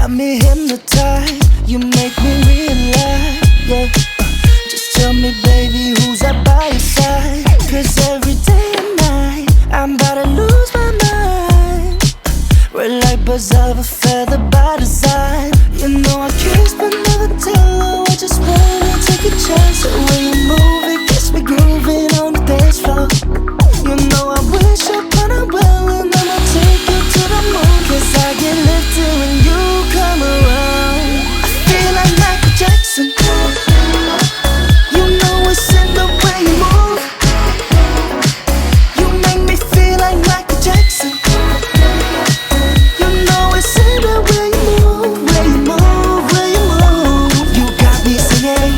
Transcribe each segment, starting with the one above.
got me hypnotized. You make me realize, yeah. Just tell me, baby, who's up by your side? 'Cause every day and night I'm about to lose my mind. We're like birds of a feather by design. You know I kiss but never tell. Oh, I just wanna take a chance. The way you move, it gets me grooving on the dance floor. You know I wish upon a well, and I'ma take you to the moon. 'Cause I get lifted when you come around. I feel like Michael Jackson. You know it's in the way you move. You make me feel like Michael Jackson. You know it's in the way you move, way you move, way you move. You got me singing.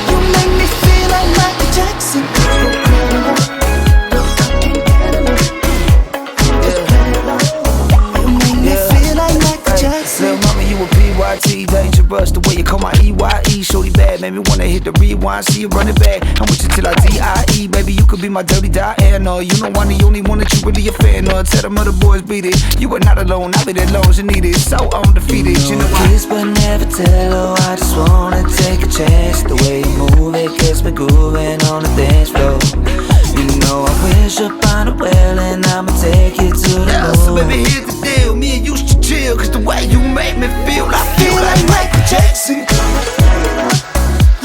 You make me feel like Michael Jackson. You make me feel like Michael Jackson. Little mama, you a PYT, dangerous. The way you call my EYE, shorty bad, made me wanna hit the rewind. See you running back, I'm with you till I DIE. Baby, you could be my dirty Diana. You know I'm the only one that you really a fan of. Tell them other boys beat it. You are not alone, I'll be there long as you need it. So undefeated, you know I kiss but never tell. Oh, I just wanna take a chance. The way you move, it gets me grooving on the dance floor. You know I wish upon a well, and I'ma take you to the yeah, moon. so baby, here's the deal. Me and you should chill, 'cause the way you make me feel, I feel like Michael Jackson.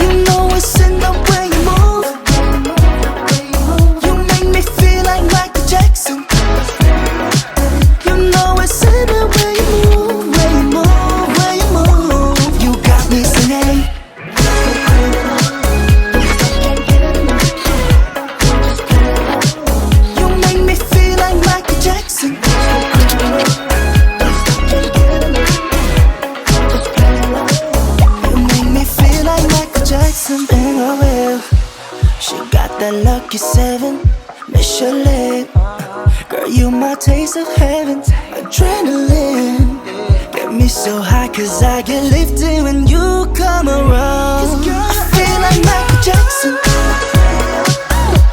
You know it's in the way you move. You make me feel like Michael Jackson. You know it's in the way you move, way you move, way you move. You got me singing. You make me feel like Michael Jackson. You make me feel like Michael Jackson. And I will. She got that lucky 7, Michelin. Girl, you my taste of heaven. Adrenaline get me so high, 'cause I get lifted when you come around. I feel like Michael Jackson.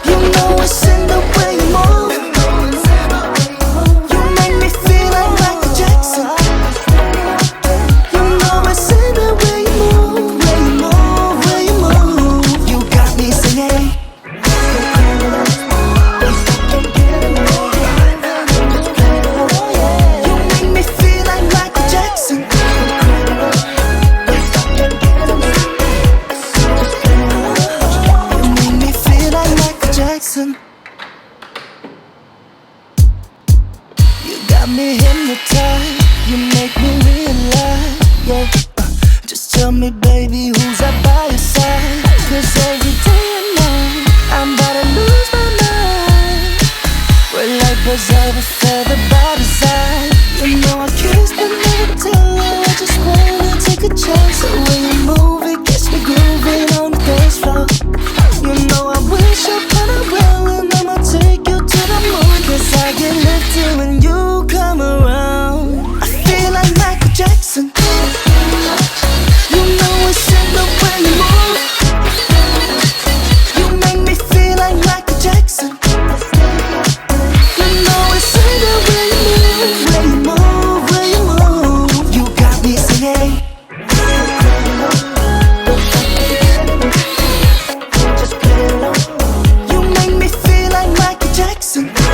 You know it's in the way you move. You make me feel like Michael Jackson. You know it's in the way you move, way you move, way you move. You got me singing. You make me feel like Michael Jackson. You make me feel like Michael Jackson. You got me hypnotized. You make me realize, yeah. Just tell me, baby, who's up by your side? 'Cause every day and night I'm about to lose my mind. We're like birds of a feather by design. You know I kiss but never tell. I just wanna take a chance. The way you move, it gets me grooving on the dance floor. You know I wish upon a well, and I'ma take you to the moon. 'Cause I get lifted when you come around. I feel like Michael Jackson. You know it's in the way you move. You make me feel like Michael Jackson. You know it's in the way you move, way you move, way you move. You got me singing. You make me feel like Michael Jackson. You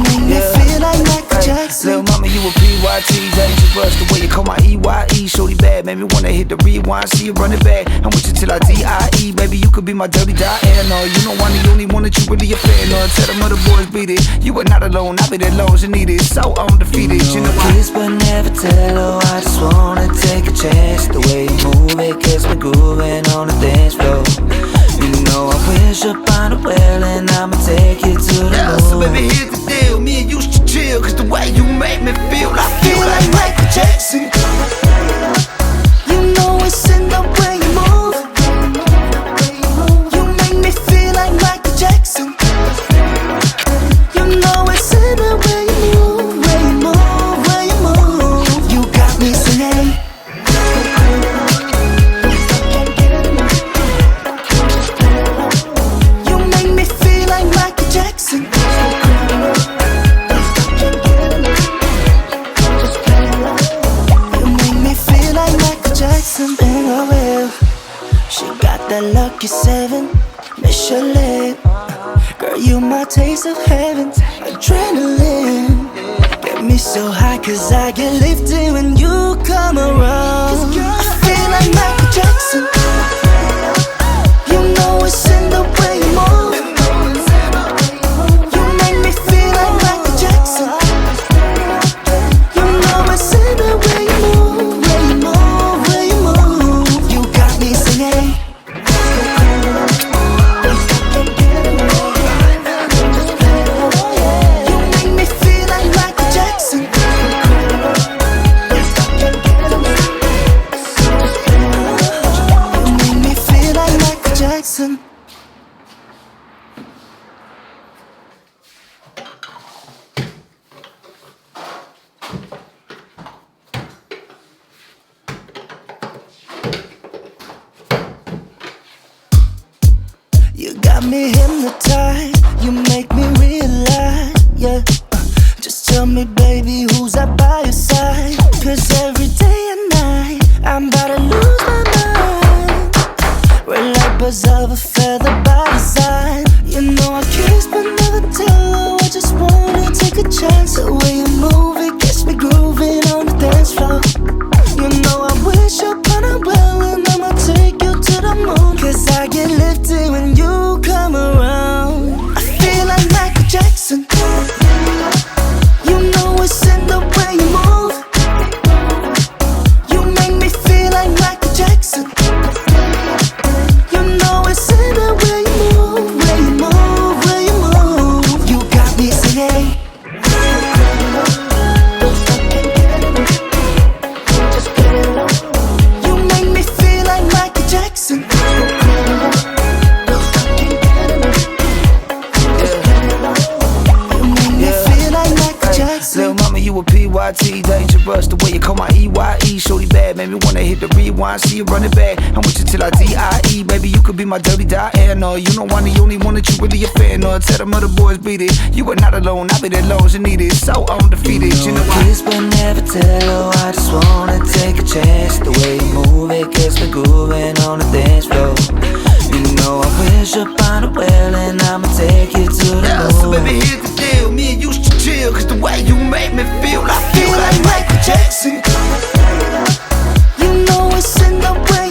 make me feel like Michael Jackson. Little mama, you a PYT, dangerous. The way you call my EYE, shorty bad, made me wanna hit the rewind. See you running back, I'm with you till I DIE. Baby, you could be my dirty Diana. You know I'm the only one that you really a fan of. Tell them other boys beat it. You are not alone, I'll be there long as you need it. So undefeated, you know I kiss but never tell. Oh, I just wanna take a chance. The way you move, it gets me grooving on the dance floor. You know I wish upon a well, and I'ma take you to the yeah, moon. so baby, here's the deal. Me and you should chill, 'cause the way you make me feel, I feel like Michael Jackson. You know it's in the way you move. You make me feel like Michael Jackson. You know it's in the way you move, way you move, way you move. You got me singing. everything I will. She got that lucky 7, Michelin. Girl, you my taste of heaven, adrenaline. Get me so high cause I get lifted when you come around. I feel like Michael Jackson. You know it's in the way you move. You make me feel like Michael Jackson. You know it's in the way you move, way you move, way you move. You got me singing. You make me feel like Michael Jackson. You make me feel like Michael Jackson. You got me hypnotized, you make me realize, yeah. Just tell me, baby, who's up by your side? Cause every day and night, I'm about to lose my mind. We're like birds of a feather by the side. You know I kiss but never tell her, I just wanna take a chance. The way you move, it gets me grooving on the dance floor. You know I wish upon a well and I'ma take you to the moon. Cause I get lifted when you come around. I feel like Michael Jackson. You know it's in the way you move. You make me feel like Michael Jackson. You know it's in the way you move, way you move, way you move. You got me singing. You make me feel like Michael Jackson. You make me feel like Michael Jackson. Little mama, you a PYT, dangerous. The way you call my EYE, shorty bad, made me wanna hit the rewind. See you running back, I'm with you till I DIE. Baby, you could be my dirty Diana. You know I'm the only one that you really a fan of. Tell them other boys beat it. You are not alone, I'll be that long as you need it. So undefeated, you know I kiss but never tell, oh, I just wanna take a chance. The way you move, it gets me grooving on the dance floor. You know I wish upon a well and I'ma take you to the yeah, moon. so baby, here's the deal. Me and you should chill, cause the way you make me feel, I feel like Michael Jackson. You know it's in the way